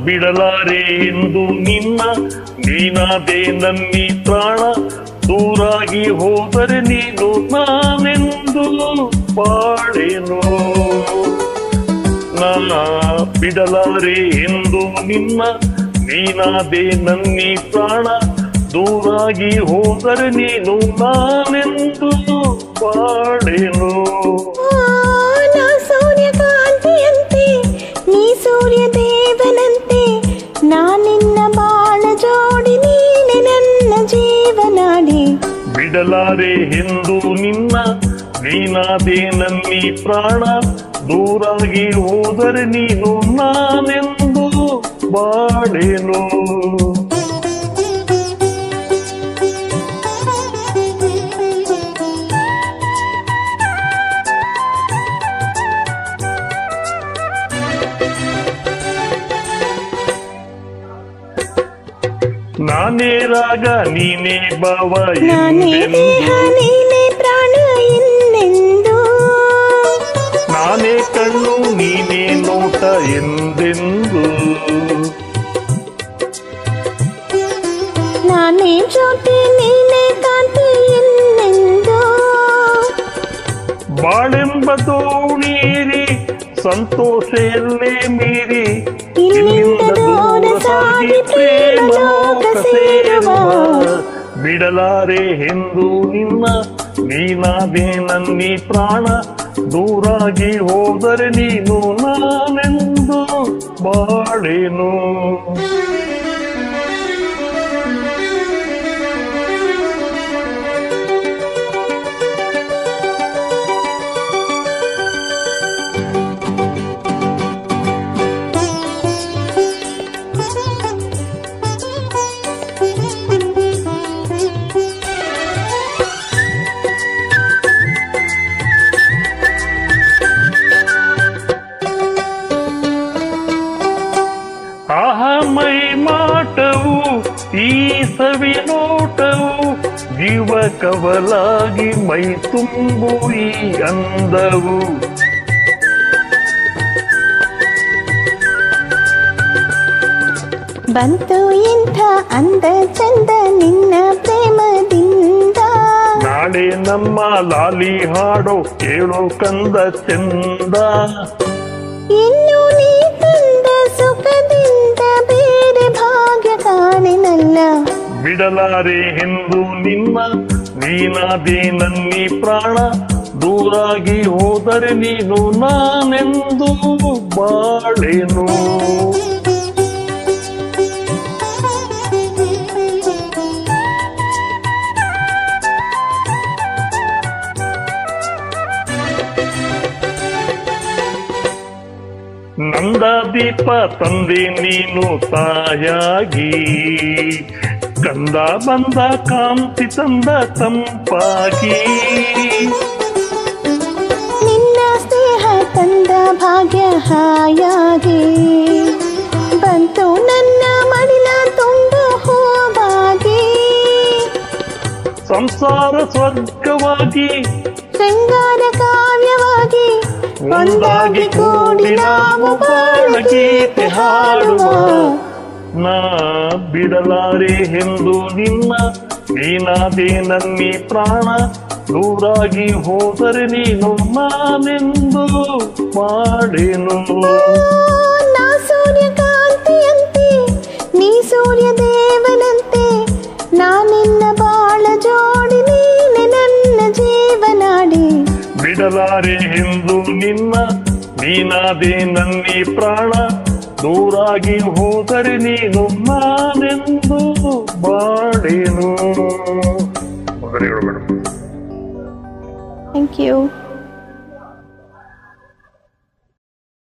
ಬಿಡಲಾರೆ ಎಂದು ನಿನ್ನ ನೀನಾದೆ ನನ್ನಿ ಪ್ರಾಣ ದೂರಾಗಿ ಹೋದರೆ ನೀನು ನಾನೆಂದು ಬಾಳೆನು ನನ್ನ ಬಿಡಲಾರೆ ಎಂದು ನಿನ್ನ ನೀನಾದೆ ನನ್ನಿ ಪ್ರಾಣ ದೂರಾಗಿ ಹೋದರೆ ನೀನು ನಾನೆಂದು ಬಾಳೆನು ಸೂರ್ಯಕಾಂತಿಯಂತೆ ನೀ ಸೂರ್ಯ ದೇವನಂತೆ ನಾನಿನ್ನ ಬಾಳ ಜೋಡಿ ನೀನೆ ನನ್ನ ಜೀವನಾಡಿ ಬಿಡಲಾರೆ ಎಂದು ನಿನ್ನ ನೀನಾದೆ ನನ್ನಿ ಪ್ರಾಣ ದೂರಾಗಿ ಹೋದರೆ ನೀನು ನಾನೆಂದು ಬಾಳೆನು ನಾನೇ ರಾಗ ನೀನೇ ಭಾವ ನಾನೇ ದೇಹ ನೀನೇ ಪ್ರಾಣ ಇನ್ನೆಂದು ನಾನೇ ಕಣ್ಣು ನೀನೇ ನೋಟ ಎಂದೆಂದು ನಾನೇ ಜ್ಯೋತಿ ನೀನೇ ಕಾಂತಿ ಇನ್ನೆಂದು ಬಾಳೆಂಬ ದೋಣೀರಿ ಸಂತೋಷ ಎಲ್ಲೇ ಮೀರಿ ಇಲ್ಲಿಂದ ದೂರ ಸಾಗಿ ಪ್ರೇಮ ಲೋಕ ಸೇರುವ ಬಿಡಲಾರೆ ಎಂದು ನಿನ್ನ ನೀನಾದೆ ನನ್ನಿ ಪ್ರಾಣ ದೂರಾಗಿ ಹೋದರೆ ನೀನು ನಾನೆಂದು ಬಾಳೆನು ಮೈ ಮಾಟವು ಈ ಸವಿ ನೋಟವು ಜೀವ ಕವಲಾಗಿ ಮೈ ತುಂಬು ಈ ಅಂದವು ಬಂತು ಇಂಥ ಅಂದ ಚಂದ ನಿನ್ನ ಪ್ರೇಮದಿಂದ ನಾಳೆ ನಮ್ಮ ಲಾಲಿ ಹಾಡೋ ಕೇಳೋ ಕಂದ ಚಂದ ಇನ್ನು ನೀ ತಂದ ಸುಖದಿಂದ ಬೇರೆ ಭಾಗ್ಯ ಕಾಣೆನಲ್ಲ ಬಿಡಲಾರೆ ಎಂದು ನಿನ್ನ ನೀನಾದೆ ನನ್ನಿ ಪ್ರಾಣ ದೂರಾಗಿ ಹೋದರೆ ನೀನು ನಾನೆಂದು ಬಾಳೆನು ನಂದ ದೀಪ ತಂದೆ ನೀನು ತಾಯಾಗಿ ಕಂದ ಬಂದ ಕಾಂತಿ ತಂದ ತಂಪಾಗಿ ನಿನ್ನ ಸ್ನೇಹ ತಂದ ಭಾಗ್ಯ ಹಾಯಾಗಿ ಬಂತು ನನ್ನ ಮಡಿಲ ತುಂಬ ಹೂವಾಗಿ ಸಂಸಾರ ಸ್ವರ್ಗವಾಗಿ ಶೃಂಗಾರ ಕಾವ್ಯವಾಗಿ ಒಂದಾಗಿ ಕೂಡಿ ನಾವು ಬಾಳಗೀತೆ ಹಾಡುವ ನಾ ಬಿಡಲಾರೆ ಎಂದು ನಿನ್ನ ನೀನಾದೆ ನನ್ನಿ ಪ್ರಾಣ ದೂರಾಗಿ ಹೋದರೆ ನೀನು ನಾನೆಂದು ಬಾಳೆನು ನಾ ಸೂರ್ಯಕಾಂತಿಯಂತೆ ನೀ ಸೂರ್ಯ ದೇವನಂತೆ ನಾನಿನ್ನ ಬಾಳ ಜೋಡಿ ನೀನೆ ನನ್ನ ಜೀವನಾಡಿ ಬಿಡಲಾರೆ ಎಂದು ನಿನ್ನ ನೀನಾದೆ ನನ್ನಿ ಪ್ರಾಣ ದೂರಾಗಿ ಹೋದರೆ ನೀನು ನಾನೆಂದು ಬಾಳೆನು. Thank you.